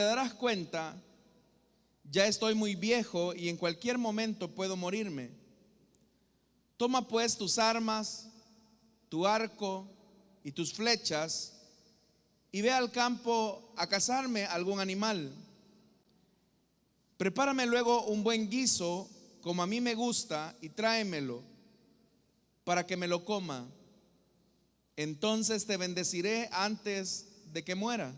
darás cuenta, ya estoy muy viejo y en cualquier momento puedo morirme. Toma pues tus armas, tu arco y tus flechas, y ve al campo a cazarme algún animal. Prepárame luego un buen guiso, como a mí me gusta, y tráemelo, para que me lo coma. Entonces te bendeciré antes de que muera.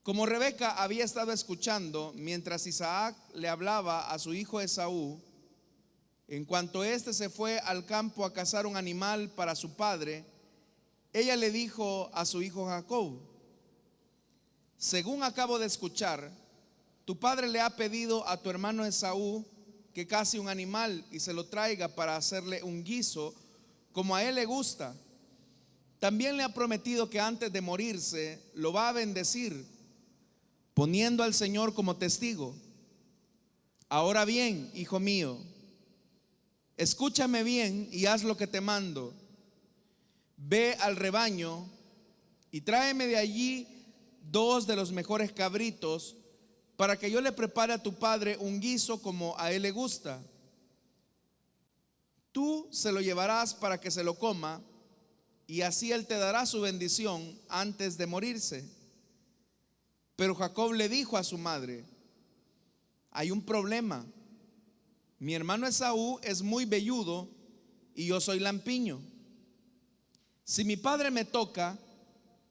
Como Rebeca había estado escuchando mientras Isaac le hablaba a su hijo Esaú, en cuanto éste se fue al campo a cazar un animal para su padre, ella le dijo a su hijo Jacob: según acabo de escuchar, tu padre le ha pedido a tu hermano Esaú que case un animal y se lo traiga para hacerle un guiso como a él le gusta. También le ha prometido que antes de morirse lo va a bendecir, poniendo al Señor como testigo. Ahora bien, hijo mío, escúchame bien y haz lo que te mando. Ve al rebaño y tráeme de allí 2 de los mejores cabritos, para que yo le prepare a tu padre un guiso como a él le gusta. Tú se lo llevarás para que se lo coma, y así él te dará su bendición antes de morirse. Pero Jacob le dijo a su madre: hay un problema. Mi hermano Esaú es muy velludo y yo soy lampiño. Si mi padre me toca,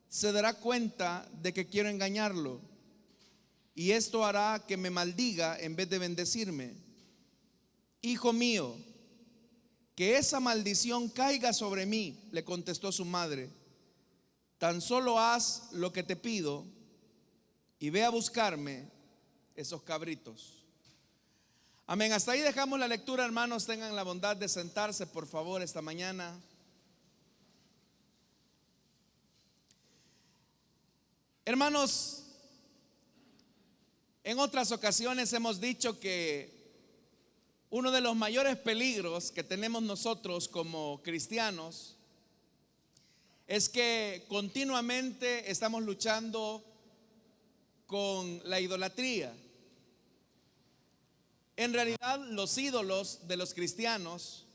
se dará cuenta de que quiero engañarlo, y esto hará que me maldiga en vez de bendecirme. Hijo mío, que esa maldición caiga sobre mí, le contestó su madre. Tan solo haz lo que te pido y ve a buscarme esos cabritos. Amén. Hasta ahí dejamos la lectura, hermanos. Tengan la bondad de sentarse, por favor, esta mañana. Hermanos, en otras ocasiones hemos dicho que uno de los mayores peligros que tenemos nosotros como cristianos es que continuamente estamos luchando con la idolatría. En realidad, los ídolos de los cristianos,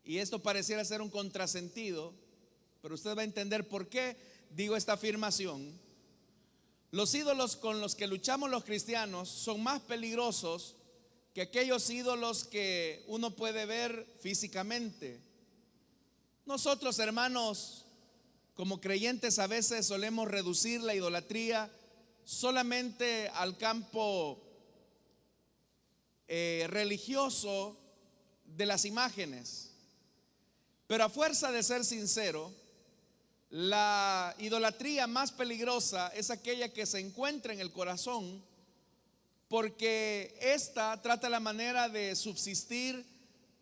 y esto pareciera ser un contrasentido, pero usted va a entender por qué digo esta afirmación. Los ídolos con los que luchamos los cristianos son más peligrosos que aquellos ídolos que uno puede ver físicamente. Nosotros, hermanos, como creyentes, a veces solemos reducir la idolatría solamente al campo religioso de las imágenes. Pero a fuerza de ser sincero, la idolatría más peligrosa es aquella que se encuentra en el corazón, porque esta trata la manera de subsistir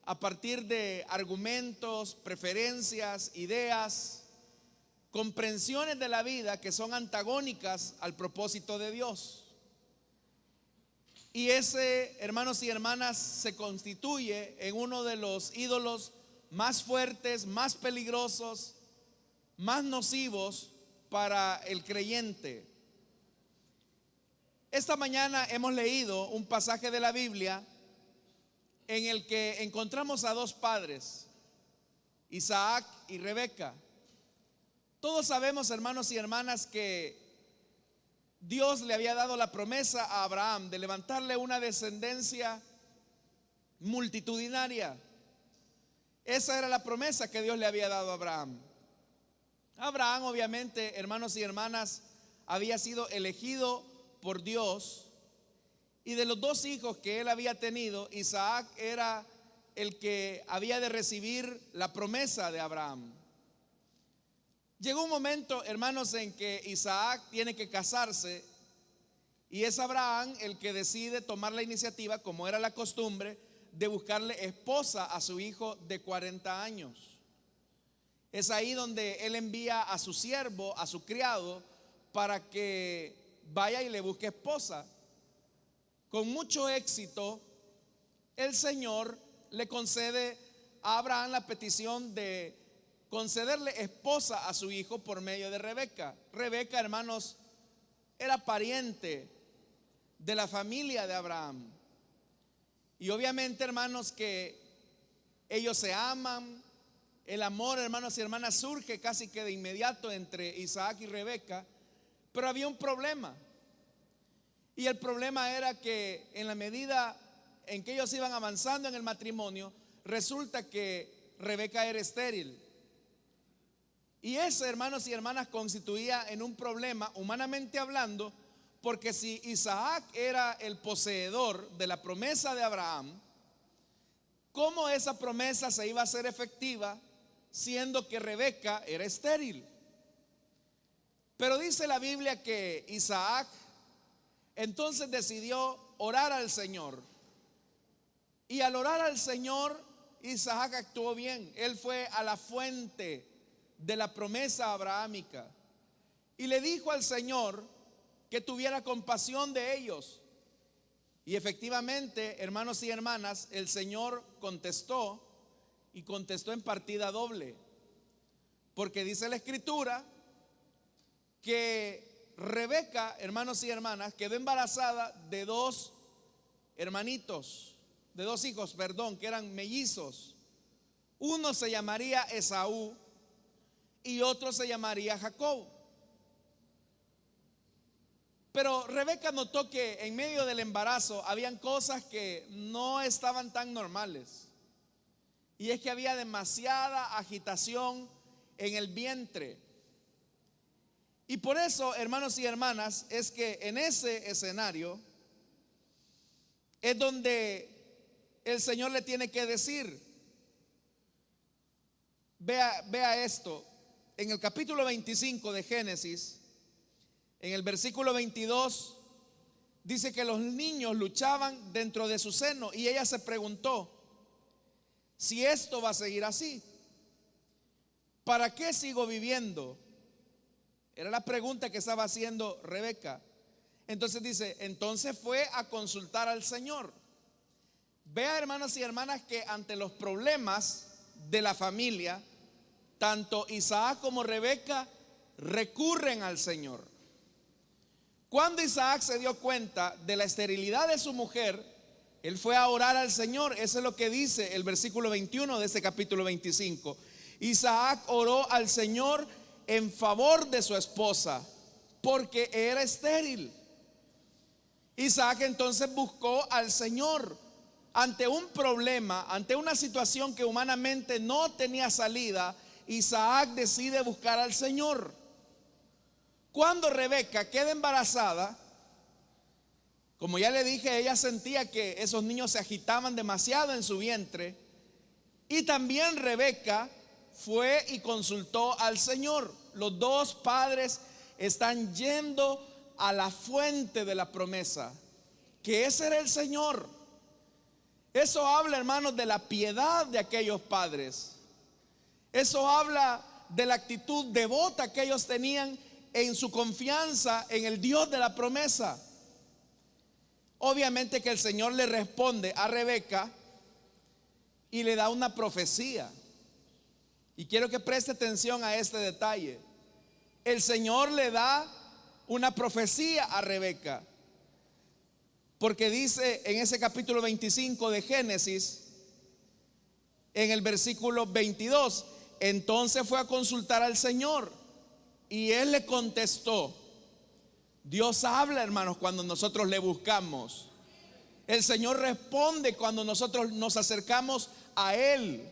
a partir de argumentos, preferencias, ideas, comprensiones de la vida que son antagónicas al propósito de Dios. Y ese, hermanos y hermanas, se constituye en uno de los ídolos más fuertes, más peligrosos, más nocivos para el creyente. Esta mañana hemos leído un pasaje de la Biblia en el que encontramos a 2 padres, Isaac y Rebeca. Todos sabemos, hermanos y hermanas, que Dios le había dado la promesa a Abraham de levantarle una descendencia multitudinaria. Esa era la promesa que Dios le había dado a Abraham. Abraham, obviamente, hermanos y hermanas, había sido elegido por Dios, y de los 2 hijos que él había tenido, Isaac era el que había de recibir la promesa de Abraham. Llegó un momento, hermanos, en que Isaac tiene que casarse, y es Abraham el que decide tomar la iniciativa, como era la costumbre, de buscarle esposa a su hijo de 40 años. Es ahí donde él envía a su siervo, a su criado, para que vaya y le busque esposa. Con mucho éxito, el Señor le concede a Abraham la petición de concederle esposa a su hijo por medio de Rebeca. Rebeca, hermanos, era pariente de la familia de Abraham. Y obviamente, hermanos, que ellos se aman. El amor, hermanos y hermanas, surge casi que de inmediato entre Isaac y Rebeca. Pero había un problema. Y el problema era que en la medida en que ellos iban avanzando en el matrimonio, resulta que Rebeca era estéril. Y ese, hermanos y hermanas, constituía en un problema, humanamente hablando, porque si Isaac era el poseedor de la promesa de Abraham, ¿cómo esa promesa se iba a hacer efectiva siendo que Rebeca era estéril? Pero dice la Biblia que Isaac entonces decidió orar al Señor. Y al orar al Señor, Isaac actuó bien. Él fue a la fuente de la promesa abrahámica y le dijo al Señor que tuviera compasión de ellos. Y efectivamente, hermanos y hermanas, el Señor contestó, y contestó en partida doble, porque dice la Escritura que Rebeca, hermanos y hermanas, quedó embarazada de dos hermanitos, de dos hijos, perdón, que eran mellizos. Uno se llamaría Esaú y otro se llamaría Jacob. Pero Rebeca notó que en medio del embarazo habían cosas que no estaban tan normales. Y es que había demasiada agitación en el vientre. Y por eso, hermanos y hermanas, es que en ese escenario es donde el Señor le tiene que decir, vea esto, en el capítulo 25 de Génesis, en el versículo 22, dice que los niños luchaban dentro de su seno y ella se preguntó, si esto va a seguir así, ¿para qué sigo viviendo? Era la pregunta que estaba haciendo Rebeca. Entonces dice, entonces fue a consultar al Señor. Vea, hermanos y hermanas, que ante los problemas de la familia, tanto Isaac como Rebeca recurren al Señor. Cuando Isaac se dio cuenta de la esterilidad de su mujer, él fue a orar al Señor. Eso es lo que dice el versículo 21 de este capítulo 25. Isaac oró al Señor en favor de su esposa, porque era estéril. Isaac entonces buscó al Señor ante un problema, ante una situación que humanamente no tenía salida. Isaac decide buscar al Señor. Cuando Rebeca queda embarazada, como ya le dije, ella sentía que esos niños se agitaban demasiado en su vientre. Y también Rebeca fue y consultó al Señor. Los dos padres están yendo a la fuente de la promesa, que ese era el Señor. Eso habla, hermanos, de la piedad de aquellos padres. Eso habla de la actitud devota que ellos tenían en su confianza en el Dios de la promesa. Obviamente que el Señor le responde a Rebeca y le da una profecía. Y quiero que preste atención a este detalle. El Señor le da una profecía a Rebeca, porque dice en ese capítulo 25 de Génesis, en el versículo 22, entonces fue a consultar al Señor y él le contestó. Dios habla, hermanos, cuando nosotros le buscamos. El Señor responde cuando nosotros nos acercamos a Él.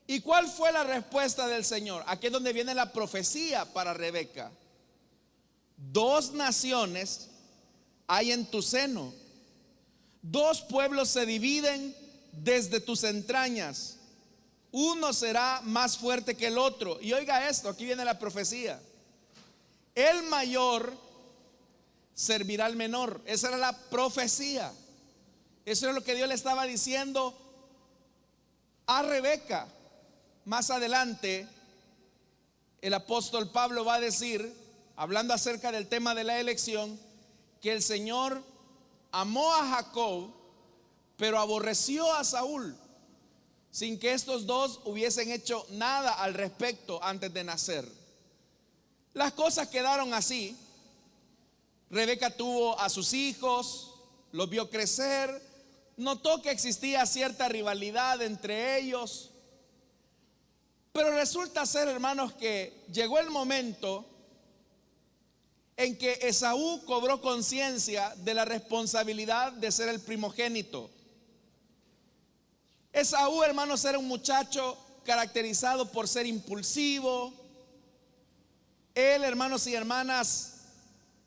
¿Y cuál fue la respuesta del Señor? Aquí es donde viene la profecía para Rebeca. Dos naciones hay en tu seno, dos pueblos se dividen desde tus entrañas, uno será más fuerte que el otro. Y oiga esto, aquí viene la profecía. El mayor servirá al menor. Esa era la profecía. Eso es lo que Dios le estaba diciendo a Rebeca. Más adelante el apóstol Pablo va a decir, hablando acerca del tema de la elección, que el Señor amó a Jacob, pero aborreció a Saúl, sin que estos dos hubiesen hecho nada al respecto antes de nacer. Las cosas quedaron así Rebeca tuvo a sus hijos, los vio crecer, notó que existía cierta rivalidad entre ellos. Pero resulta ser, hermanos, que llegó el momento en que Esaú cobró conciencia de la responsabilidad de ser el primogénito. Esaú, hermanos, era un muchacho caracterizado por ser impulsivo. Él, hermanos y hermanas,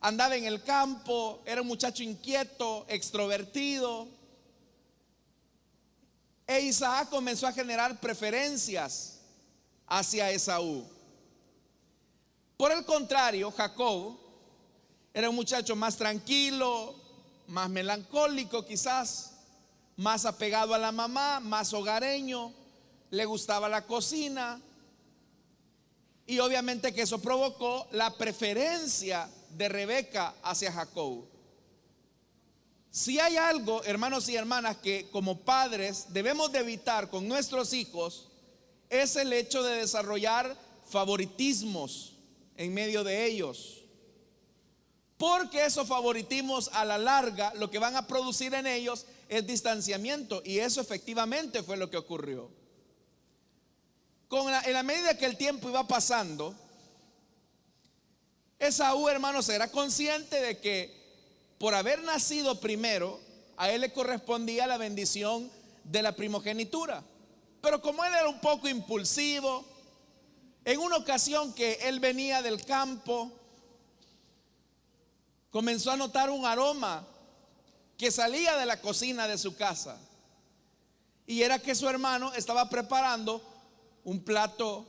andaba en el campo, era un muchacho inquieto, extrovertido. E Isaac comenzó a generar preferencias hacia Esaú. Por el contrario, Jacob era un muchacho más tranquilo, más melancólico quizás, más apegado a la mamá, más hogareño, le gustaba la cocina. Y obviamente que eso provocó la preferencia de Rebeca hacia Jacob. Si hay algo, hermanos y hermanas, que como padres debemos de evitar con nuestros hijos, es el hecho de desarrollar favoritismos en medio de ellos. Porque esos favoritismos a la larga lo que van a producir en ellos es distanciamiento. Y eso efectivamente fue lo que ocurrió. En la medida que el tiempo iba pasando, Esaú, hermanos, era consciente de que por haber nacido primero, a él le correspondía la bendición de la primogenitura. Pero como él era un poco impulsivo, en una ocasión que él venía del campo, comenzó a notar un aroma que salía de la cocina de su casa. Y era que su hermano estaba preparando un plato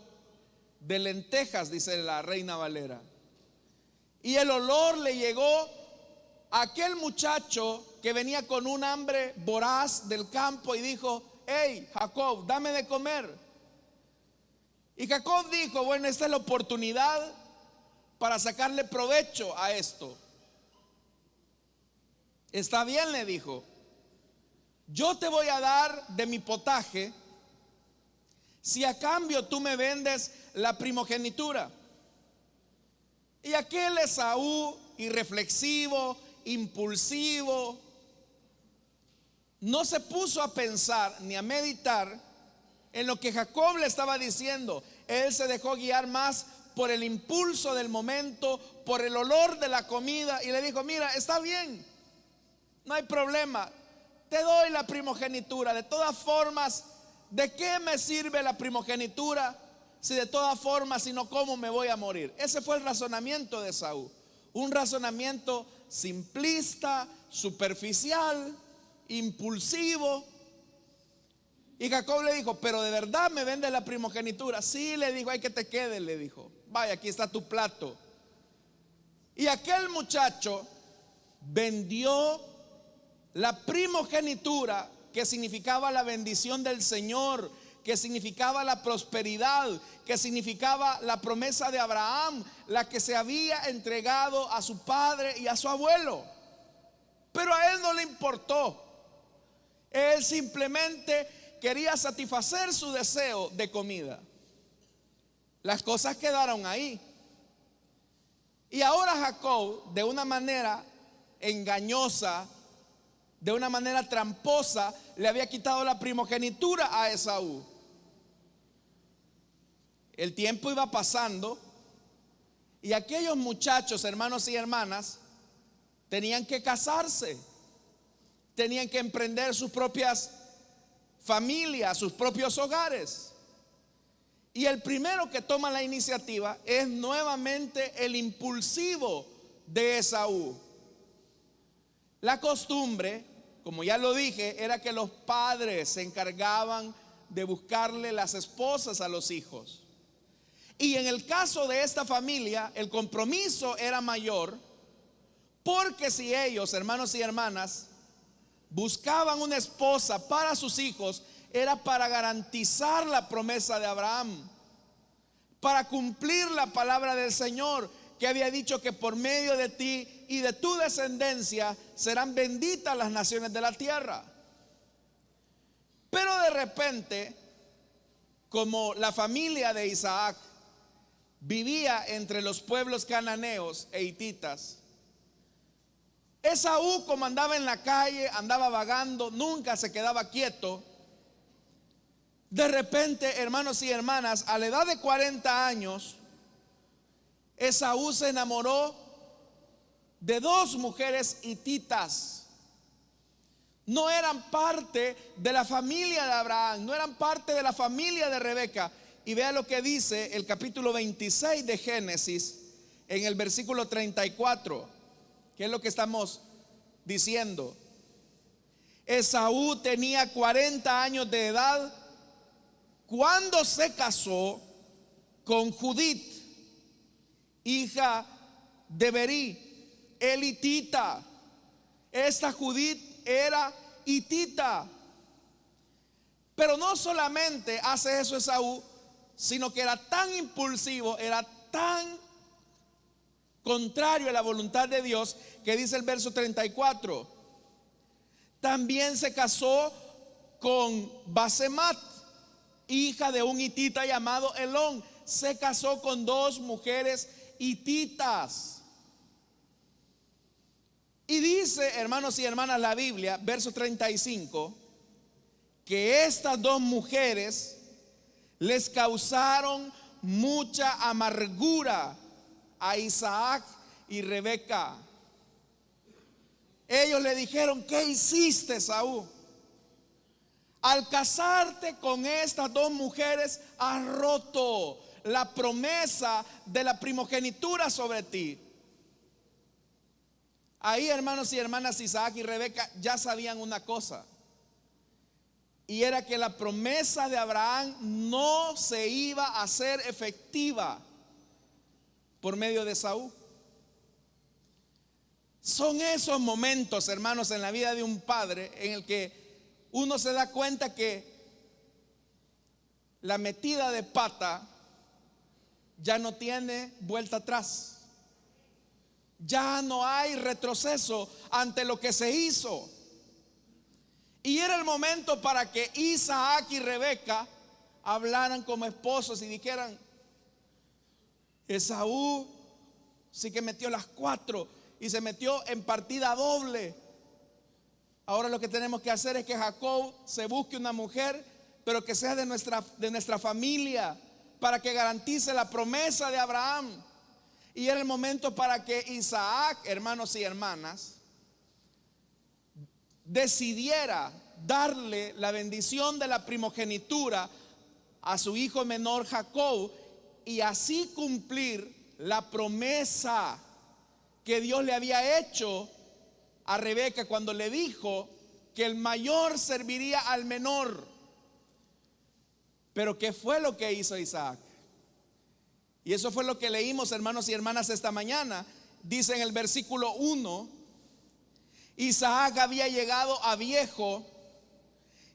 de lentejas, dice la Reina Valera. Y el olor le llegó a aquel muchacho que venía con un hambre voraz del campo y dijo: hey, Jacob, dame de comer. Y Jacob dijo: bueno, esta es la oportunidad para sacarle provecho a esto. Está bien, le dijo, yo te voy a dar de mi potaje si a cambio tú me vendes la primogenitura. Y aquel Esaú, irreflexivo, impulsivo, no se puso a pensar ni a meditar en lo que Jacob le estaba diciendo. Él se dejó guiar más por el impulso del momento, por el olor de la comida, y le dijo: mira, está bien, no hay problema, te doy la primogenitura. De todas formas, ¿de qué me sirve la primogenitura si de todas formas, si no como, me voy a morir? Ese fue el razonamiento de Esaú. Un razonamiento simplista, superficial, impulsivo. Y Jacob le dijo: pero de verdad me vende la primogenitura. Sí, le dijo, hay que te quede, le dijo. Vaya, aquí está tu plato. Y aquel muchacho vendió la primogenitura, que significaba la bendición del Señor, que significaba la prosperidad, que significaba la promesa de Abraham, la que se había entregado a su padre y a su abuelo. Pero a él no le importó. Él simplemente quería satisfacer su deseo de comida. Las cosas quedaron ahí. Y ahora Jacob, de una manera engañosa, de una manera tramposa, le había quitado la primogenitura a Esaú. El tiempo iba pasando y aquellos muchachos, hermanos y hermanas, tenían que casarse, tenían que emprender sus propias familias, sus propios hogares. Y el primero que toma la iniciativa es nuevamente el impulsivo de Esaú. La costumbre, como ya lo dije, era que los padres se encargaban de buscarle las esposas a los hijos. Y en el caso de esta familia, el compromiso era mayor, porque si ellos, hermanos y hermanas, buscaban una esposa para sus hijos, era para garantizar la promesa de Abraham, para cumplir la palabra del Señor, que había dicho que por medio de ti y de tu descendencia serán benditas las naciones de la tierra. Pero de repente, como la familia de Isaac vivía entre los pueblos cananeos e hititas, Esaú, como andaba en la calle, andaba vagando, nunca se quedaba quieto. De repente, hermanos y hermanas, a la edad de 40 años, Esaú se enamoró de dos mujeres hititas. No eran parte de la familia de Abraham, no eran parte de la familia de Rebeca. Y vea lo que dice el capítulo 26 de Génesis, en el versículo 34, que es lo que estamos diciendo. Esaú tenía 40 años de edad cuando se casó con Judith, hija de Berí, el hitita. Esta Judith era hitita. Pero no solamente hace eso Esaú, sino que era tan impulsivo, era tan contrario a la voluntad de Dios, que dice el verso 34. También se casó con Basemat, hija de un hitita llamado Elón. Se casó con dos mujeres hititas. Y dice, hermanos y hermanas, la Biblia, verso 35, que estas dos mujeres les causaron mucha amargura a Isaac y Rebeca. Ellos le dijeron: ¿qué hiciste, Esaú? Al casarte con estas dos mujeres, has roto la promesa de la primogenitura sobre ti. Ahí, hermanos y hermanas, Isaac y Rebeca ya sabían una cosa, y era que la promesa de Abraham no se iba a hacer efectiva por medio de Esaú. Son esos momentos, hermanos, en la vida de un padre en el que uno se da cuenta que la metida de pata ya no tiene vuelta atrás. Ya no hay retroceso ante lo que se hizo. Y era el momento para que Isaac y Rebeca hablaran como esposos y dijeran: Esaú sí que metió las 4 y se metió en partida doble. Ahora lo que tenemos que hacer es que Jacob se busque una mujer, pero que sea de nuestra familia, para que garantice la promesa de Abraham. Y era el momento para que Isaac, hermanos y hermanas, decidiera darle la bendición de la primogenitura a su hijo menor Jacob, y así cumplir la promesa que Dios le había hecho a Rebeca cuando le dijo que el mayor serviría al menor. Pero ¿qué fue lo que hizo Isaac? Y eso fue lo que leímos, hermanos y hermanas, esta mañana. Dice en el versículo 1: Isaac había llegado a viejo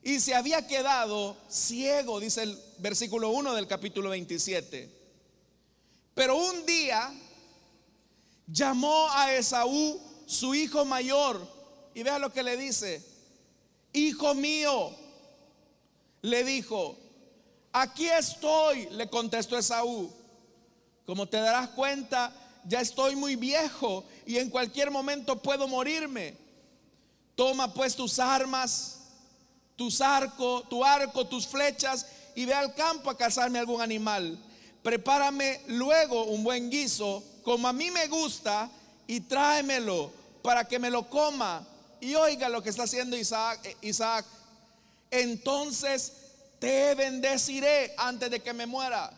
y se había quedado ciego, dice el versículo 1 del capítulo 27. Pero un día llamó a Esaú, su hijo mayor, y vea lo que le dice: hijo mío, le dijo. Aquí estoy, le contestó Esaú. Como te darás cuenta, ya estoy muy viejo y en cualquier momento puedo morirme. Toma pues tus armas, tu arco, tus flechas, y ve al campo a cazarme algún animal. Prepárame luego un buen guiso, como a mí me gusta, y tráemelo para que me lo coma. Y oiga lo que está haciendo Isaac. Entonces te bendeciré antes de que me muera.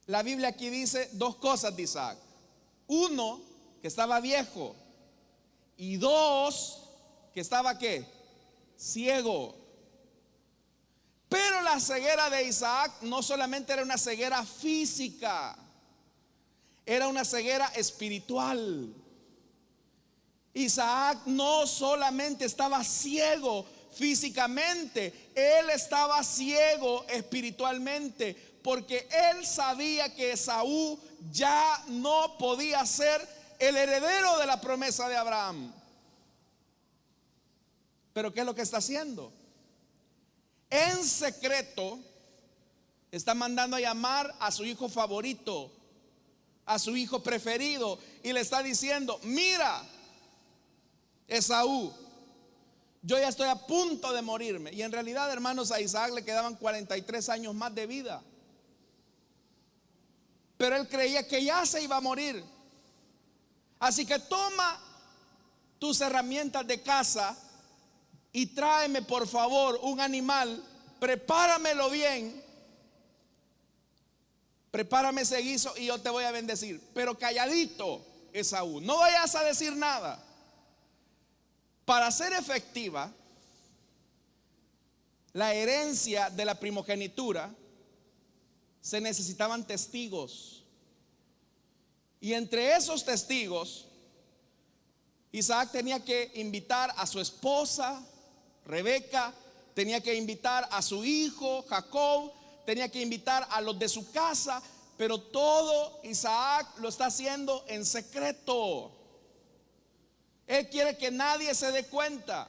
La Biblia aquí dice dos cosas de Isaac: uno, que estaba viejo, y dos, que estaba ¿qué? Ciego. Pero la ceguera de Isaac no solamente era una ceguera física, era una ceguera espiritual. Isaac no solamente estaba ciego físicamente, él estaba ciego espiritualmente, porque él sabía que Esaú ya no podía ser el heredero de la promesa de Abraham. Pero ¿qué es lo que está haciendo? En secreto está mandando a llamar a su hijo favorito, a su hijo preferido y le está diciendo: mira, Esaú, yo ya estoy a punto de morirme. Y en realidad, hermanos, a Isaac le quedaban 43 años más de vida, pero él creía que ya se iba a morir. Así que toma tus herramientas de caza y tráeme por favor un animal, prepáramelo bien, prepárame ese guiso y yo te voy a bendecir. Pero calladito, Esaú, no vayas a decir nada. Para ser efectiva la herencia de la primogenitura, se necesitaban testigos. Y entre esos testigos, Isaac tenía que invitar a su esposa, Rebeca, tenía que invitar a su hijo, Jacob, tenía que invitar a los de su casa, pero todo Isaac lo está haciendo en secreto. Él quiere que nadie se dé cuenta.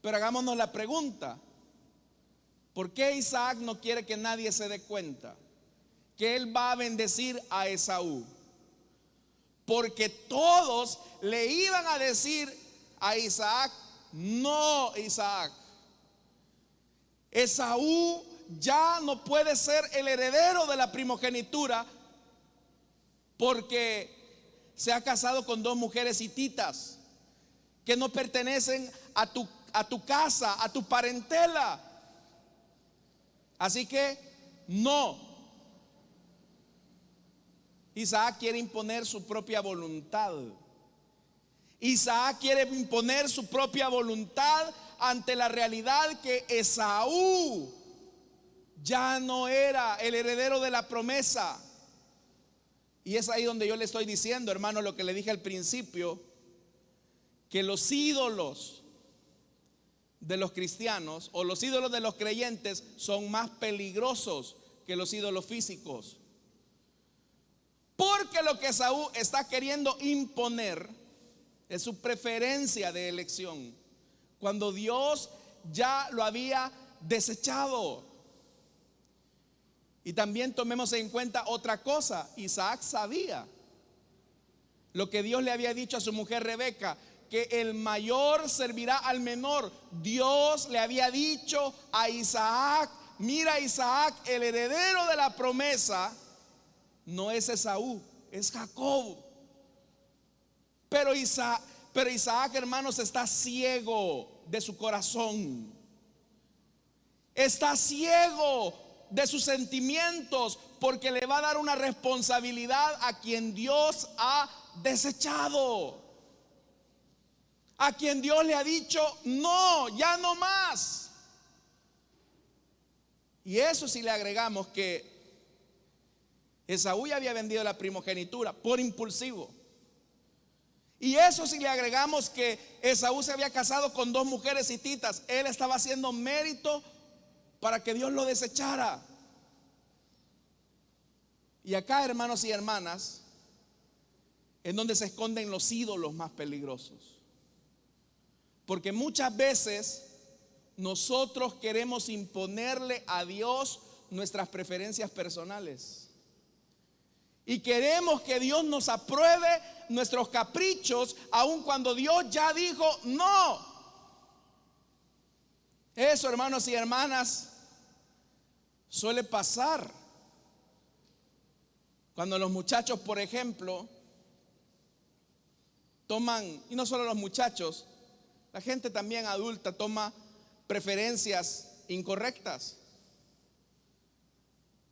Pero hagámonos la pregunta: ¿por qué Isaac no quiere que nadie se dé cuenta que él va a bendecir a Esaú? Porque todos le iban a decir a Isaac: no, Isaac, Esaú ya no puede ser el heredero de la primogenitura porque se ha casado con 2 mujeres hititas que no pertenecen a tu casa, a tu parentela. Así que no. Isaac quiere imponer su propia voluntad. Isaac quiere imponer su propia voluntad ante la realidad que Esaú ya no era el heredero de la promesa. Y es ahí donde yo le estoy diciendo, hermano, lo que le dije al principio, que los ídolos de los cristianos o los ídolos de los creyentes son más peligrosos que los ídolos físicos. Porque lo que Esaú está queriendo imponer es su preferencia de elección, cuando Dios ya lo había desechado. Y también tomemos en cuenta otra cosa: Isaac sabía lo que Dios le había dicho a su mujer Rebeca, que el mayor servirá al menor. Dios le había dicho a Isaac: mira, Isaac, el heredero de la promesa no es Esaú, es Jacob. Pero Isaac, hermanos, está ciego de su corazón, está ciego de sus sentimientos, porque le va a dar una responsabilidad a quien Dios ha desechado, a quien Dios le ha dicho: no, ya no más. Y eso si le agregamos que Esaú ya había vendido la primogenitura por impulsivo, y eso si le agregamos que Esaú se había casado con 2 mujeres hititas, él estaba haciendo mérito para que Dios lo desechara. Y acá, hermanos y hermanas, es donde se esconden los ídolos más peligrosos. Porque muchas veces nosotros queremos imponerle a Dios nuestras preferencias personales, y queremos que Dios nos apruebe nuestros caprichos, aun cuando Dios ya dijo no. Eso, hermanos y hermanas, suele pasar cuando los muchachos, por ejemplo, toman, y no solo los muchachos, la gente también adulta toma preferencias incorrectas.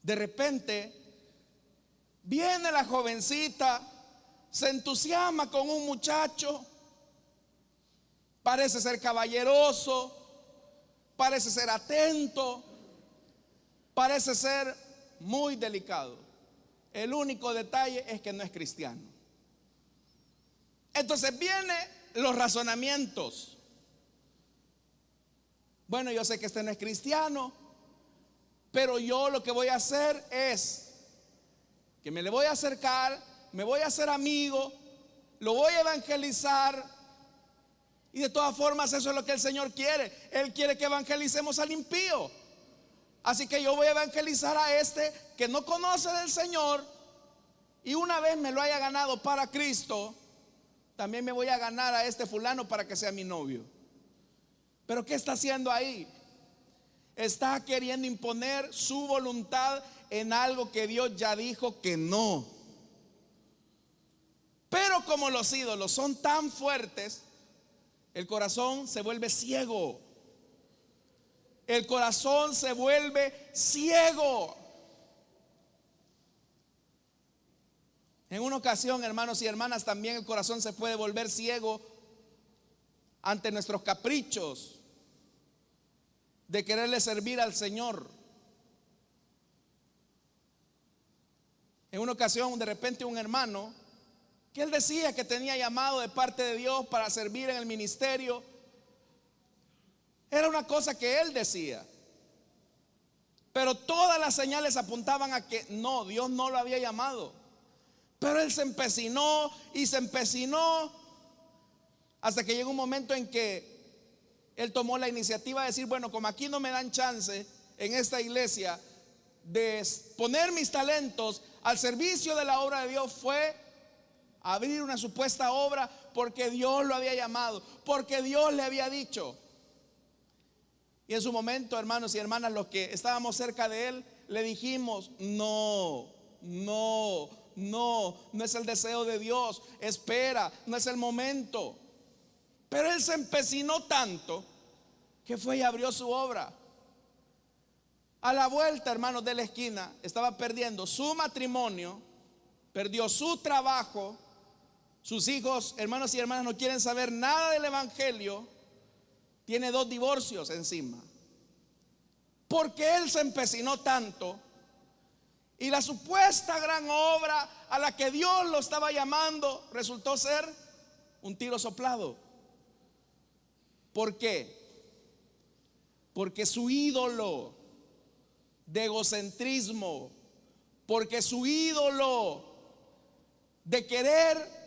De repente viene la jovencita, se entusiasma con un muchacho, parece ser caballeroso, parece ser atento, parece ser muy delicado. El único detalle es que no es cristiano. Entonces vienen los razonamientos. Bueno, yo sé que este no es cristiano, pero yo lo que voy a hacer es que me le voy a acercar, me voy a hacer amigo, lo voy a evangelizar. Y de todas formas eso es lo que el Señor quiere. Él quiere que evangelicemos al impío. Así que yo voy a evangelizar a este que no conoce del Señor, y una vez me lo haya ganado para Cristo, también me voy a ganar a este fulano para que sea mi novio. Pero ¿qué está haciendo ahí? Está queriendo imponer su voluntad en algo que Dios ya dijo que no. Pero como los ídolos son tan fuertes, el corazón se vuelve ciego. El corazón se vuelve ciego. En una ocasión, hermanos y hermanas, también el corazón se puede volver ciego ante nuestros caprichos de quererle servir al Señor. En una ocasión, de repente, un hermano que él decía que tenía llamado de parte de Dios para servir en el ministerio, era una cosa que él decía, pero todas las señales apuntaban a que no, Dios no lo había llamado. Pero él se empecinó y se empecinó hasta que llegó un momento en que él tomó la iniciativa de decir, bueno, como aquí no me dan chance en esta iglesia de poner mis talentos al servicio de la obra de Dios, fue abrir una supuesta obra porque Dios lo había llamado, porque Dios le había dicho. Y en su momento, hermanos y hermanas, los que estábamos cerca de él, le dijimos, no es el deseo de Dios, espera, no es el momento. Pero él se empecinó tanto que fue y abrió su obra. A la vuelta, hermanos, de la esquina, estaba perdiendo su matrimonio, perdió su trabajo, sus hijos, hermanos y hermanas, no quieren saber nada del evangelio, tiene 2 divorcios encima, porque él se empecinó tanto. Y la supuesta gran obra a la que Dios lo estaba llamando resultó ser un tiro soplado. ¿Por qué? Porque su ídolo de egocentrismo, porque su ídolo de querer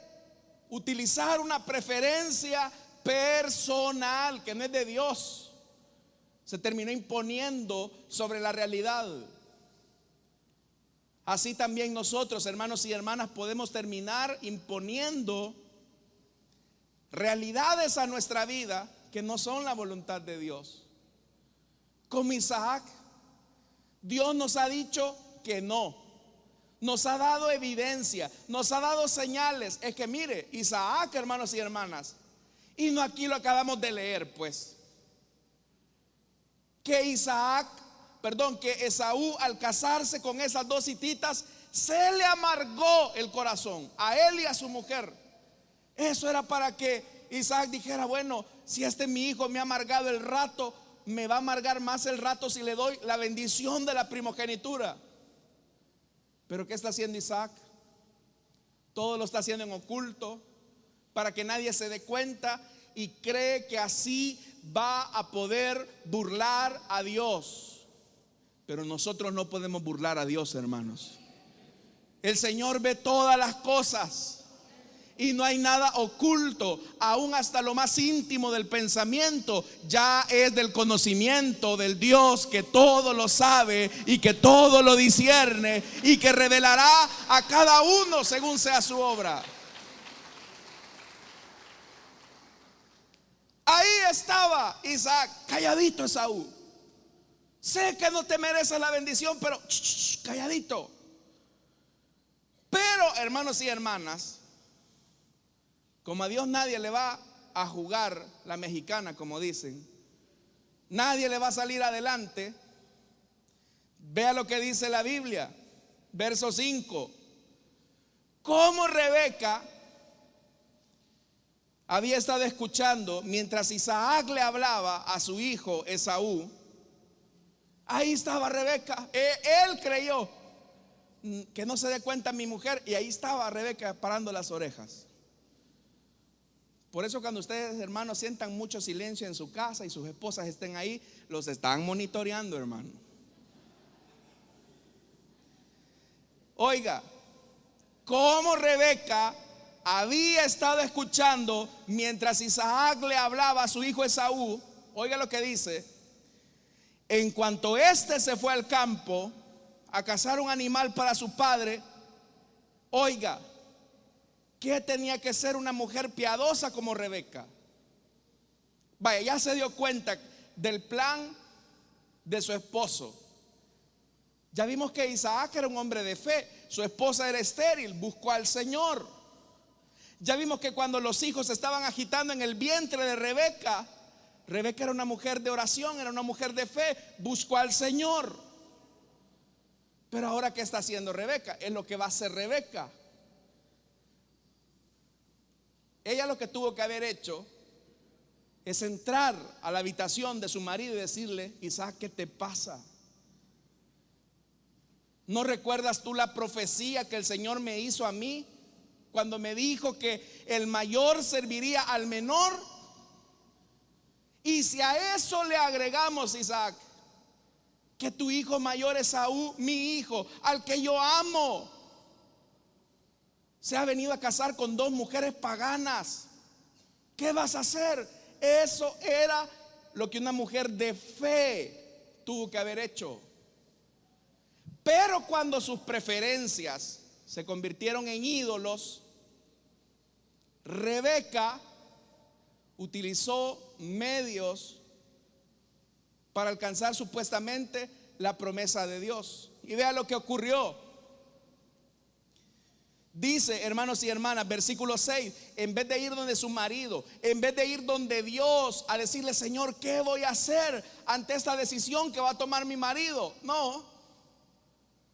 utilizar una preferencia personal que no es de Dios, se terminó imponiendo sobre la realidad. Así también nosotros, hermanos y hermanas, podemos terminar imponiendo realidades a nuestra vida que no son la voluntad de Dios. Como Isaac, Dios nos ha dicho que no, nos ha dado evidencia, nos ha dado señales. Es que mire, Isaac, hermanos y hermanas, y no aquí lo acabamos de leer, pues, que Esaú, al casarse con esas 2 hititas, se le amargó el corazón a él y a su mujer. Eso era para que Isaac dijera, bueno, si mi hijo me ha amargado el rato, me va a amargar más el rato si le doy la bendición de la primogenitura. Pero ¿qué está haciendo Isaac? Todo lo está haciendo en oculto, para que nadie se dé cuenta, y cree que así va a poder burlar a Dios. Pero nosotros no podemos burlar a Dios, hermanos. El Señor ve todas las cosas y no hay nada oculto. Aún hasta lo más íntimo del pensamiento ya es del conocimiento del Dios que todo lo sabe y que todo lo discierne y que revelará a cada uno según sea su obra. Ahí estaba Isaac, calladito Esaú. Sé que no te mereces la bendición, pero calladito. Pero, hermanos y hermanas, como a Dios nadie le va a jugar la mexicana, como dicen, nadie le va a salir adelante. Vea lo que dice la Biblia, verso 5. Como Rebeca había estado escuchando mientras Isaac le hablaba a su hijo Esaú, ahí estaba Rebeca. Él creyó que no se dé cuenta mi mujer, y ahí estaba Rebeca parando las orejas. Por eso cuando ustedes, hermanos, sientan mucho silencio en su casa y sus esposas estén ahí, los están monitoreando, hermano. Oiga, como Rebeca había estado escuchando mientras Isaac le hablaba a su hijo Esaú. Oiga lo que dice: en cuanto éste se fue al campo a cazar un animal para su padre. Oiga, ¿qué tenía que ser una mujer piadosa como Rebeca? Vaya, ya se dio cuenta del plan de su esposo. Ya vimos que Isaac era un hombre de fe, su esposa era estéril, buscó al Señor. Ya vimos que cuando los hijos se estaban agitando en el vientre de Rebeca, Rebeca era una mujer de oración, era una mujer de fe, buscó al Señor. Pero ahora, ¿qué está haciendo Rebeca? Es lo que va a hacer Rebeca. Ella lo que tuvo que haber hecho es entrar a la habitación de su marido y decirle: Isaac, ¿qué te pasa? ¿No recuerdas tú la profecía que el Señor me hizo a mí cuando me dijo que el mayor serviría al menor? Y si a eso le agregamos, Isaac, que tu hijo mayor Esaú, mi hijo, al que yo amo, se ha venido a casar con 2 mujeres paganas, ¿qué vas a hacer? Eso era lo que una mujer de fe tuvo que haber hecho. Pero cuando sus preferencias se convirtieron en ídolos, Rebeca utilizó medios para alcanzar supuestamente la promesa de Dios. Y vea lo que ocurrió. Dice, hermanos y hermanas, versículo 6, en vez de ir donde su marido, en vez de ir donde Dios a decirle: Señor, ¿qué voy a hacer ante esta decisión que va a tomar mi marido? No,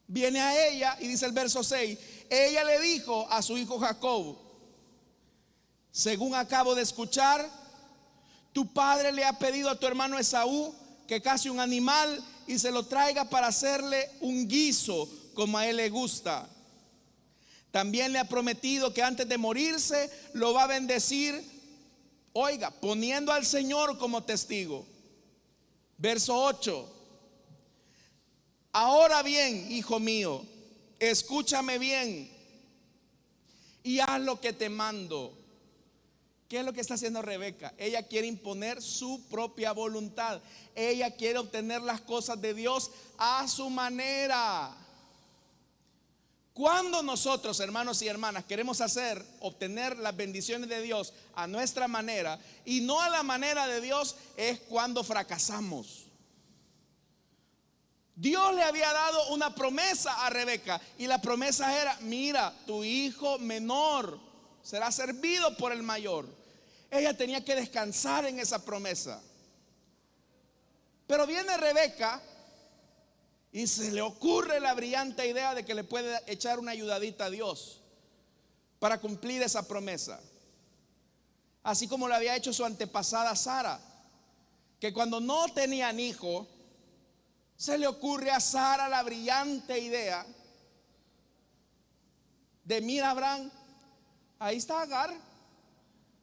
viene a ella y dice el verso 6, ella le dijo a su hijo Jacob: según acabo de escuchar, tu padre le ha pedido a tu hermano Esaú que case un animal y se lo traiga para hacerle un guiso como a él le gusta. También le ha prometido que antes de morirse lo va a bendecir, oiga, poniendo al Señor como testigo. Verso 8. Ahora bien, hijo mío, escúchame bien y haz lo que te mando. ¿Qué es lo que está haciendo Rebeca? Ella quiere imponer su propia voluntad. Ella quiere obtener las cosas de Dios a su manera. Cuando nosotros, hermanos y hermanas, queremos obtener las bendiciones de Dios a nuestra manera y no a la manera de Dios, es cuando fracasamos. Dios le había dado una promesa a Rebeca y la promesa era: mira, tu hijo menor será servido por el mayor. Ella tenía que descansar en esa promesa. Pero viene Rebeca y se le ocurre la brillante idea de que le puede echar una ayudadita a Dios para cumplir esa promesa. Así como lo había hecho su antepasada Sara, que cuando no tenían hijo, se le ocurre a Sara la brillante idea de: mira, Abraham, ahí está Agar.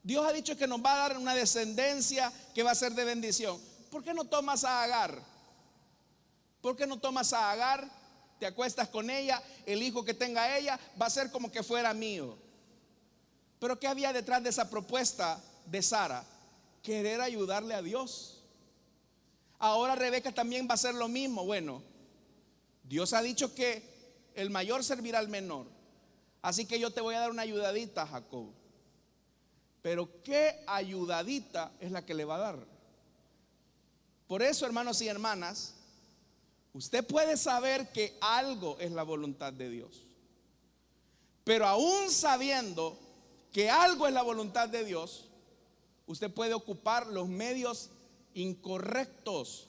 Dios ha dicho que nos va a dar una descendencia que va a ser de bendición. ¿Por qué no tomas a Agar? ¿Por qué no tomas a Agar? Te acuestas con ella, el hijo que tenga ella va a ser como que fuera mío. Pero ¿qué había detrás de esa propuesta de Sara? Querer ayudarle a Dios. Ahora Rebeca también va a hacer lo mismo. Bueno, Dios ha dicho que el mayor servirá al menor, así que yo te voy a dar una ayudadita, Jacob. Pero ¿qué ayudadita es la que le va a dar? Por eso, hermanos y hermanas, usted puede saber que algo es la voluntad de Dios, pero aún sabiendo que algo es la voluntad de Dios, usted puede ocupar los medios incorrectos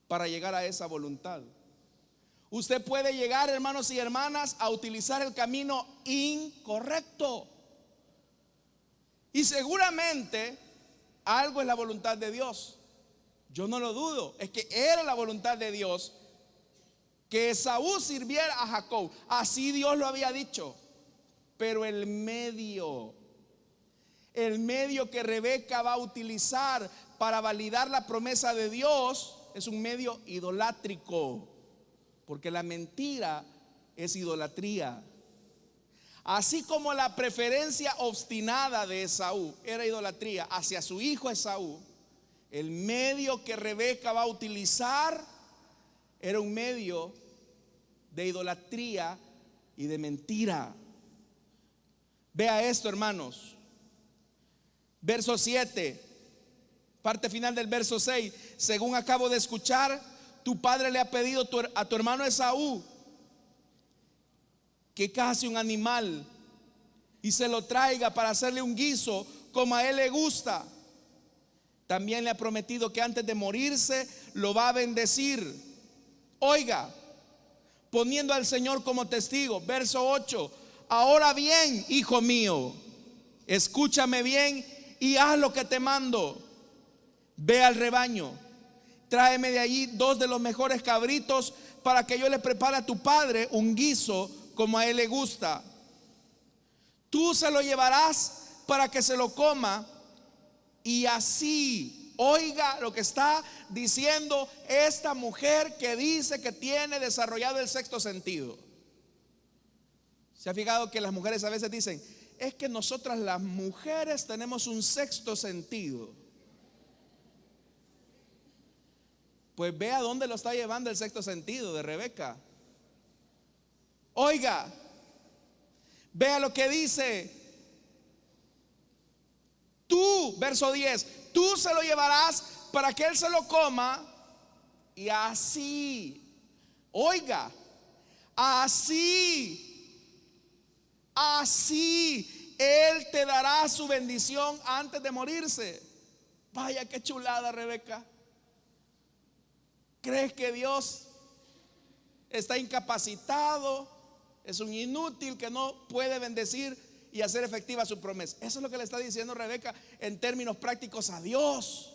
para llegar a esa voluntad. Usted puede llegar, hermanos y hermanas, a utilizar el camino incorrecto. Y seguramente algo es la voluntad de Dios. Yo no lo dudo. Es que era la voluntad de Dios que Esaú sirviera a Jacob. Así Dios lo había dicho. Pero el medio que Rebeca va a utilizar para validar la promesa de Dios es un medio idolátrico, porque la mentira es idolatría. Así como la preferencia obstinada de Esaú era idolatría hacia su hijo Esaú, el medio que Rebeca va a utilizar era un medio de idolatría y de mentira. Vea esto, hermanos. Verso 7, parte final del verso 6. Según acabo de escuchar, tu padre le ha pedido a tu hermano Esaú que case un animal y se lo traiga para hacerle un guiso como a él le gusta. También le ha prometido que antes de morirse lo va a bendecir. Oiga, poniendo al Señor como testigo. Verso 8. Ahora bien, hijo mío, escúchame bien y haz lo que te mando. Ve al rebaño, tráeme de allí 2 de los mejores cabritos para que yo le prepare a tu padre un guiso como a él le gusta. Tú se lo llevarás para que se lo coma y así, oiga lo que está diciendo esta mujer que dice que tiene desarrollado el sexto sentido. ¿Se ha fijado que las mujeres a veces dicen, es que nosotras las mujeres tenemos un sexto sentido? Pues vea dónde lo está llevando el sexto sentido de Rebeca. Oiga, vea lo que dice. Tú, verso 10, tú se lo llevarás para que él se lo coma y así, oiga, así él te dará su bendición antes de morirse. Vaya qué chulada, Rebeca. ¿Crees que Dios está incapacitado? Es un inútil que no puede bendecir y hacer efectiva su promesa. Eso es lo que le está diciendo Rebeca en términos prácticos a Dios.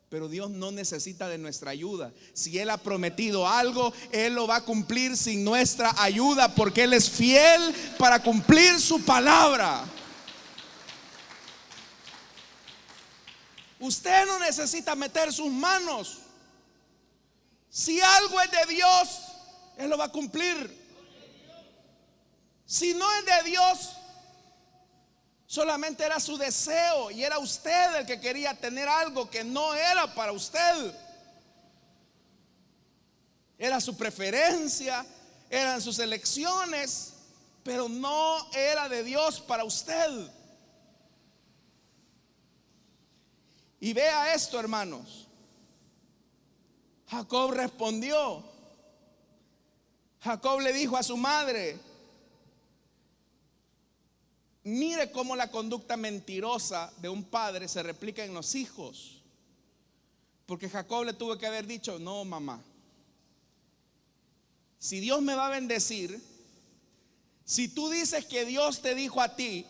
Pero Dios no necesita de nuestra ayuda. Si Él ha prometido algo, Él lo va a cumplir sin nuestra ayuda, porque Él es fiel para cumplir su palabra. Usted no necesita meter sus manos. Si algo es de Dios, Él lo va a cumplir. Si no es de Dios, solamente era su deseo y era usted el que quería tener algo que no era para usted. Era su preferencia, eran sus elecciones, pero no era de Dios para usted. Y vea esto, hermanos. Jacob respondió. Jacob le dijo a su madre: mire cómo la conducta mentirosa de un padre se replica en los hijos. Porque Jacob le tuvo que haber dicho: no, mamá, si Dios me va a bendecir, si tú dices que Dios te dijo a ti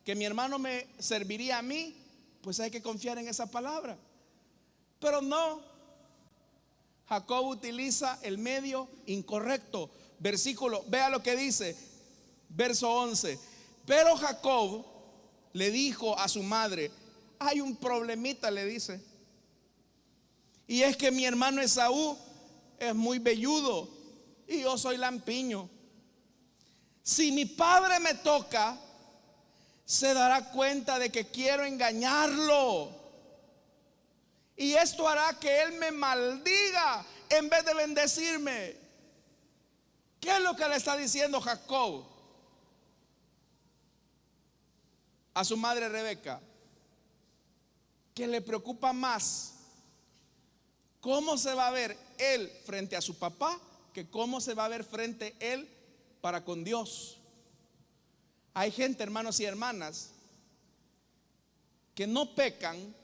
que mi hermano me serviría a mí, pues hay que confiar en esa palabra. Pero no, Jacob utiliza el medio incorrecto. Versículo, vea lo que dice, verso 11. Pero Jacob le dijo a su madre: hay un problemita, le dice, y es que mi hermano Esaú es muy velludo y yo soy lampiño. Si mi padre me toca, se dará cuenta de que quiero engañarlo, y esto hará que él me maldiga en vez de bendecirme. ¿Qué es lo que le está diciendo Jacob a su madre Rebeca? Que le preocupa más cómo se va a ver él frente a su papá que cómo se va a ver frente a él para con Dios. Hay gente, hermanos y hermanas, que no pecan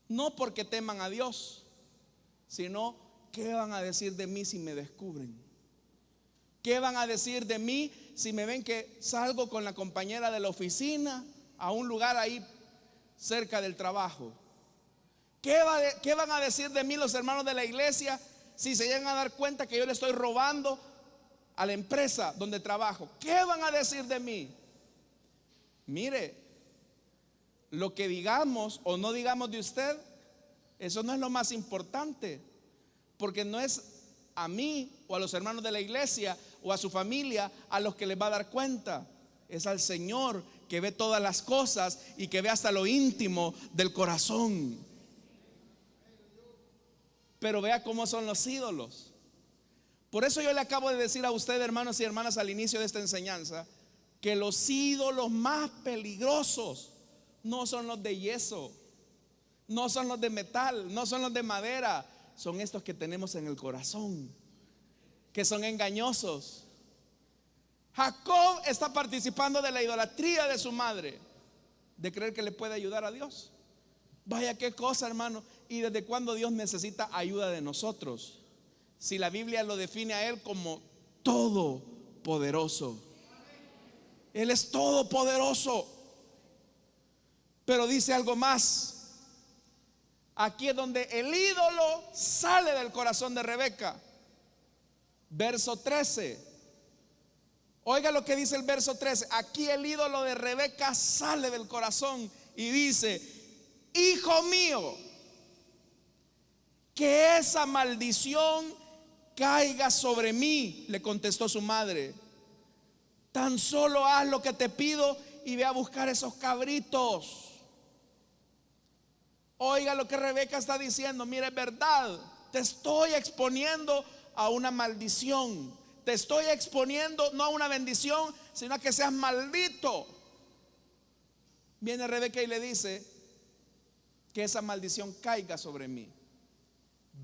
no porque teman a Dios, sino ¿qué van a decir de mí si me descubren? ¿Qué van a decir de mí si me ven que salgo con la compañera de la oficina a un lugar ahí cerca del trabajo? ¿Qué van a decir de mí los hermanos de la iglesia si se llegan a dar cuenta que yo le estoy robando a la empresa donde trabajo? ¿Qué van a decir de mí? Mire, lo que digamos o no digamos de usted, eso no es lo más importante, porque no es a mí o a los hermanos de la iglesia o a su familia a los que les va a dar cuenta. Es al Señor, que ve todas las cosas y que ve hasta lo íntimo del corazón. Pero vea cómo son los ídolos. Por eso yo le acabo de decir a usted, hermanos y hermanas, al inicio de esta enseñanza, que los ídolos más peligrosos no son los de yeso, no son los de metal, no son los de madera, son estos que tenemos en el corazón, que son engañosos. Jacob está participando de la idolatría de su madre, de creer que le puede ayudar a Dios. Vaya qué cosa, hermano. ¿Y desde cuándo Dios necesita ayuda de nosotros? Si la Biblia lo define a Él como todopoderoso. Él es todopoderoso. Pero dice algo más. Aquí es donde el ídolo sale del corazón de Rebeca. Verso 13. Oiga lo que dice el verso 13. Aquí el ídolo de Rebeca sale del corazón y dice: hijo mío, que esa maldición caiga sobre mí, le contestó su madre. Tan solo haz lo que te pido y ve a buscar esos cabritos. Oiga lo que Rebeca está diciendo. Mire, es verdad, te estoy exponiendo a una maldición. Te estoy exponiendo no a una bendición, sino a que seas maldito. Viene Rebeca y le dice que esa maldición caiga sobre mí.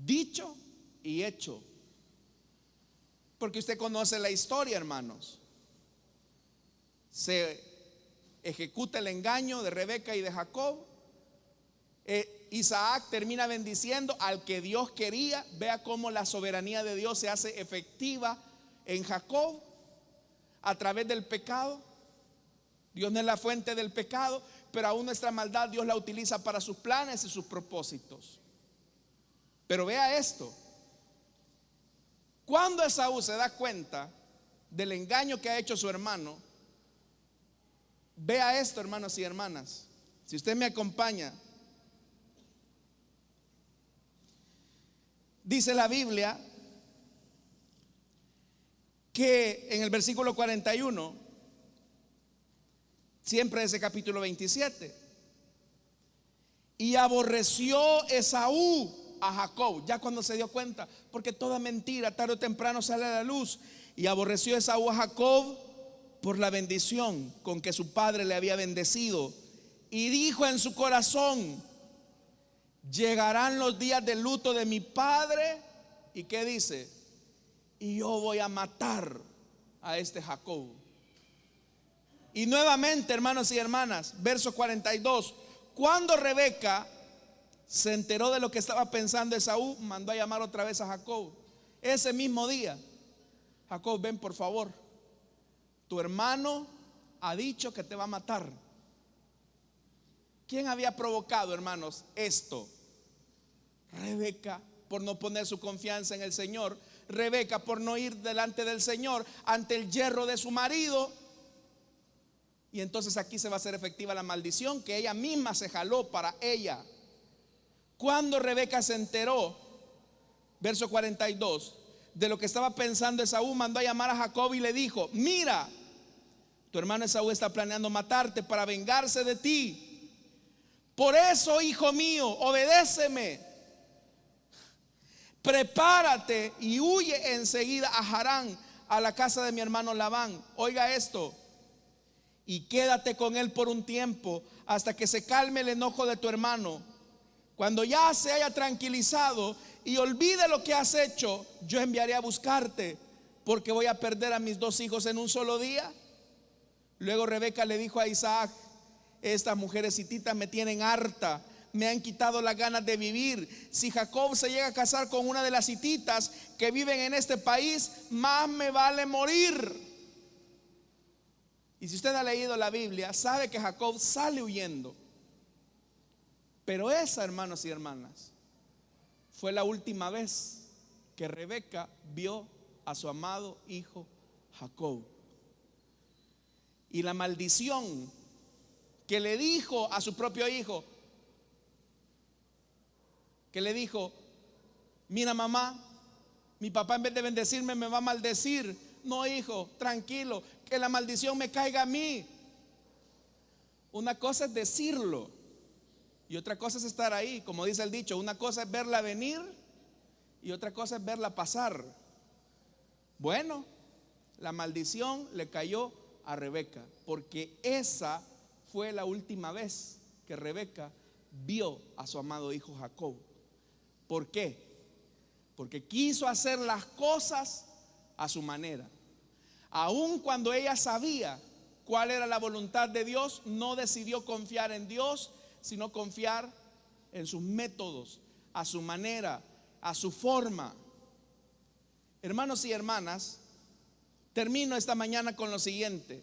Dicho y hecho. Porque usted conoce la historia, hermanos. Se ejecuta el engaño de Rebeca y de Jacob. Isaac termina bendiciendo al que Dios quería. Vea cómo la soberanía de Dios se hace efectiva en Jacob a través del pecado. Dios no es la fuente del pecado, pero aún nuestra maldad Dios la utiliza para sus planes y sus propósitos. Pero vea esto. Cuando Esaú se da cuenta del engaño que ha hecho su hermano, vea esto, hermanos y hermanas. Si usted me acompaña, dice la Biblia que en el versículo 41, siempre de ese capítulo 27, y aborreció Esaú a Jacob, ya cuando se dio cuenta, porque toda mentira tarde o temprano sale a la luz. Y aborreció Esaú a Jacob por la bendición con que su padre le había bendecido, y dijo en su corazón: llegarán los días de luto de mi padre. ¿Y qué dice? Y yo voy a matar a este Jacob. Y nuevamente, hermanos y hermanas, verso 42, cuando Rebeca se enteró de lo que estaba pensando Esaú, mandó a llamar otra vez a Jacob. Ese mismo día: Jacob, ven por favor, tu hermano ha dicho que te va a matar. ¿Quién había provocado, hermanos, esto? Rebeca, por no poner su confianza en el Señor. Rebeca, por no ir delante del Señor ante el yerro de su marido. Y entonces aquí se va a hacer efectiva la maldición que ella misma se jaló para ella. Cuando Rebeca se enteró, verso 42, de lo que estaba pensando Esaú, mandó a llamar a Jacob y le dijo: mira, tu hermano Esaú está planeando matarte para vengarse de ti. Por eso, hijo mío, obedéceme. Prepárate y huye enseguida a Harán, a la casa de mi hermano Labán. Oiga esto. Y quédate con él por un tiempo, hasta que se calme el enojo de tu hermano. Cuando ya se haya tranquilizado y olvide lo que has hecho, yo enviaré a buscarte, porque voy a perder a mis 2 hijos en un solo día. Luego Rebeca le dijo a Isaac: estas mujeres hititas me tienen harta, me han quitado las ganas de vivir. Si Jacob se llega a casar con una de las hititas que viven en este país, más me vale morir. Y si usted ha leído la Biblia, sabe que Jacob sale huyendo. Pero esa, hermanos y hermanas, fue la última vez que Rebeca vio a su amado hijo Jacob. Y la maldición que le dijo a su propio hijo, que le dijo: mira, mamá, mi papá en vez de bendecirme me va a maldecir. No, hijo, tranquilo, que la maldición me caiga a mí. Una cosa es decirlo y otra cosa es estar ahí. Como dice el dicho, una cosa es verla venir y otra cosa es verla pasar. Bueno, la maldición le cayó a Rebeca, porque esa fue la última vez que Rebeca vio a su amado hijo Jacob. ¿Por qué? Porque quiso hacer las cosas a su manera. Aun cuando ella sabía cuál era la voluntad de Dios, no decidió confiar en Dios, sino confiar en sus métodos, a su manera, a su forma. Hermanos y hermanas, termino esta mañana con lo siguiente.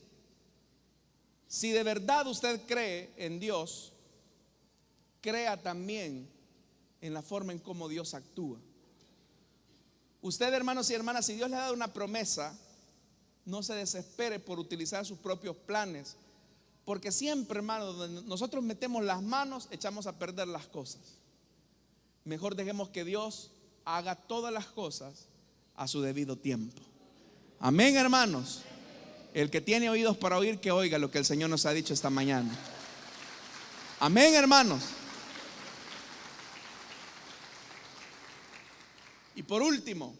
Si de verdad usted cree en Dios, crea también en la forma en cómo Dios actúa. Usted, hermanos y hermanas, si Dios le ha dado una promesa, no se desespere por utilizar sus propios planes, porque siempre, hermanos, donde nosotros metemos las manos, echamos a perder las cosas. Mejor dejemos que Dios haga todas las cosas a su debido tiempo. Amén, hermanos. El que tiene oídos para oír, que oiga lo que el Señor nos ha dicho esta mañana. Amén, hermanos. Y por último,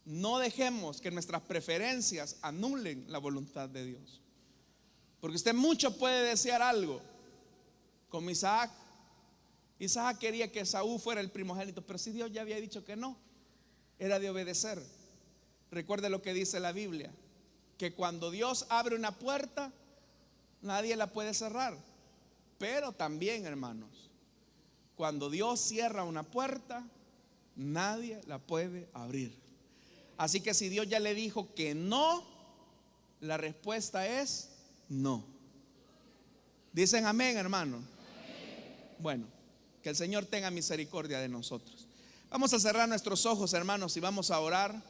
no dejemos que nuestras preferencias anulen la voluntad de Dios. Porque usted mucho puede desear algo. Como Isaac. Isaac quería que Esaú fuera el primogénito, pero si Dios ya había dicho que no, era de obedecer. Recuerde lo que dice la Biblia, que cuando Dios abre una puerta, nadie la puede cerrar. Pero también, hermanos, cuando Dios cierra una puerta, nadie la puede abrir. Así que si Dios ya le dijo que no, la respuesta es no. Dicen amén, hermano. Bueno, que el Señor tenga misericordia de nosotros. Vamos a cerrar nuestros ojos, hermanos, y vamos a orar.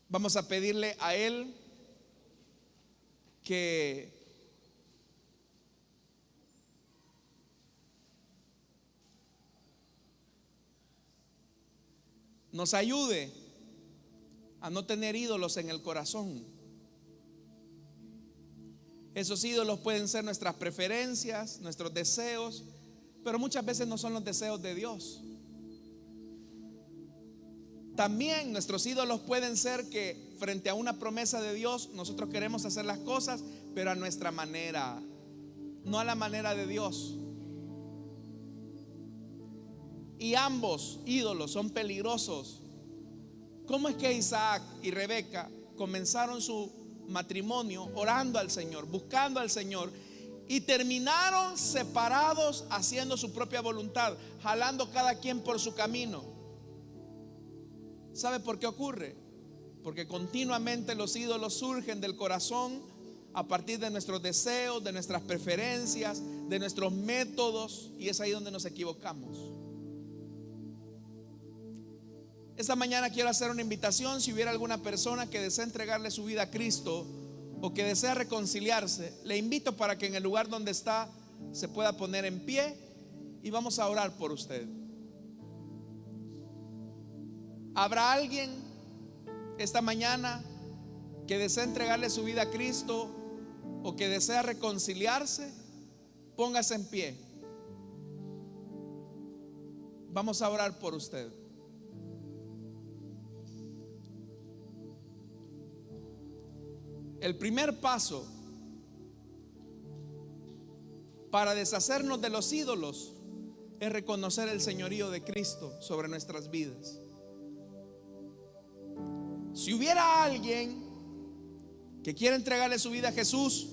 Vamos a pedirle a Él que nos ayude a no tener ídolos en el corazón. Esos ídolos pueden ser nuestras preferencias, nuestros deseos, pero muchas veces no son los deseos de Dios. También nuestros ídolos pueden ser que frente a una promesa de Dios, nosotros queremos hacer las cosas, pero a nuestra manera, no a la manera de Dios. Y ambos ídolos son peligrosos. ¿Cómo es que Isaac y Rebeca comenzaron su matrimonio orando al Señor, buscando al Señor, y terminaron separados haciendo su propia voluntad, jalando cada quien por su camino? ¿Sabe por qué ocurre? Porque continuamente los ídolos surgen del corazón a partir de nuestros deseos, de nuestras preferencias, de nuestros métodos, y es ahí donde nos equivocamos. Esta mañana quiero hacer una invitación. Si hubiera alguna persona que desea entregarle su vida a Cristo o que desea reconciliarse, le invito para que en el lugar donde está se pueda poner en pie y vamos a orar por usted. ¿Habrá alguien esta mañana que desea entregarle su vida a Cristo o que desea reconciliarse? Póngase en pie. Vamos a orar por usted. El primer paso para deshacernos de los ídolos es reconocer el señorío de Cristo sobre nuestras vidas. Si hubiera alguien que quiera entregarle su vida a Jesús,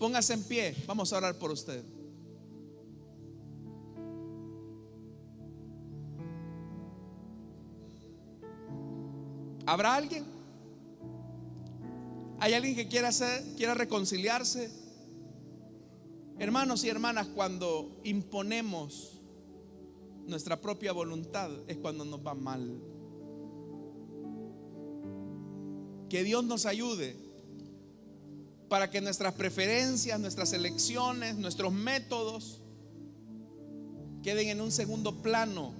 póngase en pie, vamos a orar por usted. ¿Habrá alguien? ¿Hay alguien que quiera reconciliarse? Hermanos y hermanas, cuando imponemos nuestra propia voluntad es cuando nos va mal. Que Dios nos ayude para que nuestras preferencias, nuestras elecciones, nuestros métodos queden en un segundo plano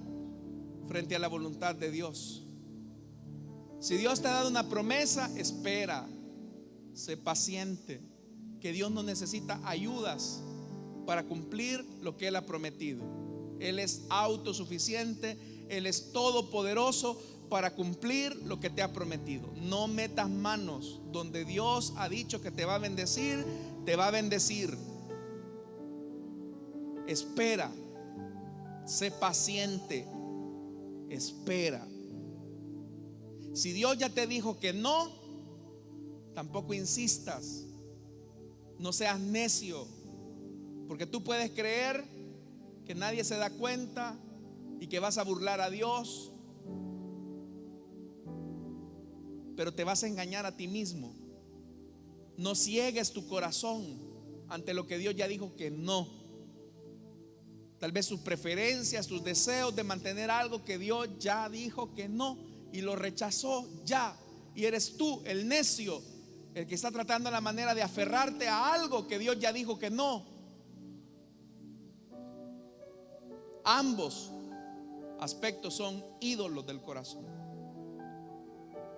frente a la voluntad de Dios. Si Dios te ha dado una promesa, espera, sé paciente, que Dios no necesita ayudas para cumplir lo que Él ha prometido. Él es autosuficiente, Él es todopoderoso para cumplir lo que te ha prometido. No metas manos donde Dios ha dicho que te va a bendecir, te va a bendecir. Espera, sé paciente, espera. Si Dios ya te dijo que no, tampoco insistas. No seas necio, porque tú puedes creer que nadie se da cuenta y que vas a burlar a Dios, pero te vas a engañar a ti mismo. No ciegues tu corazón ante lo que Dios ya dijo que no. Tal vez sus preferencias, sus deseos de mantener algo que Dios ya dijo que no y lo rechazó ya. Y eres tú el necio, el que está tratando la manera de aferrarte a algo que Dios ya dijo que no. Ambos aspectos son ídolos del corazón.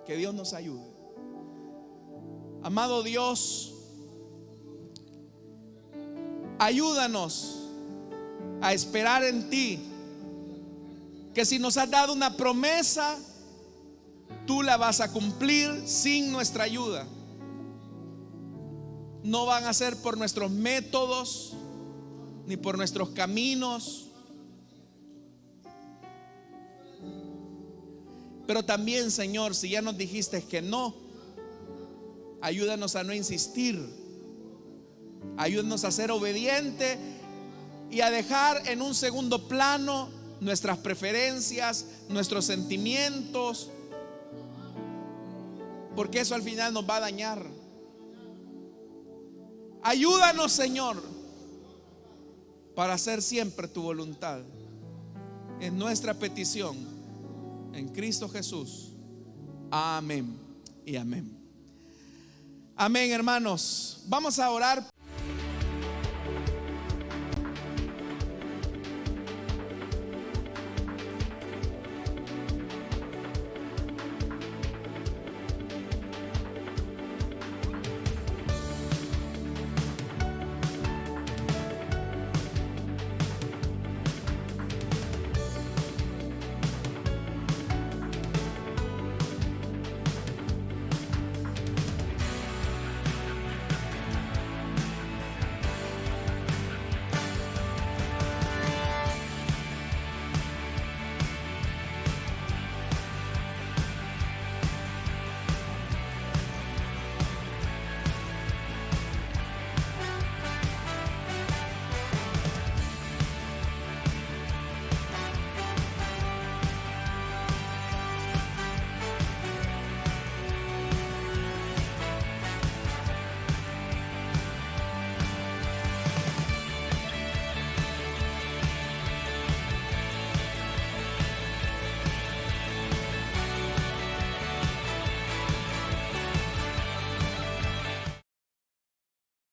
Que Dios nos ayude. Amado Dios, ayúdanos a esperar en ti, que si nos has dado una promesa, tú la vas a cumplir sin nuestra ayuda. No van a ser por nuestros métodos ni por nuestros caminos. Pero también, Señor, si ya nos dijiste que no, ayúdanos a no insistir. Ayúdanos a ser obedientes y a dejar en un segundo plano nuestras preferencias, nuestros sentimientos, porque eso al final nos va a dañar. Ayúdanos, Señor, para hacer siempre tu voluntad. Es nuestra petición en Cristo Jesús. Amén y amén. Amén, hermanos. Vamos a orar.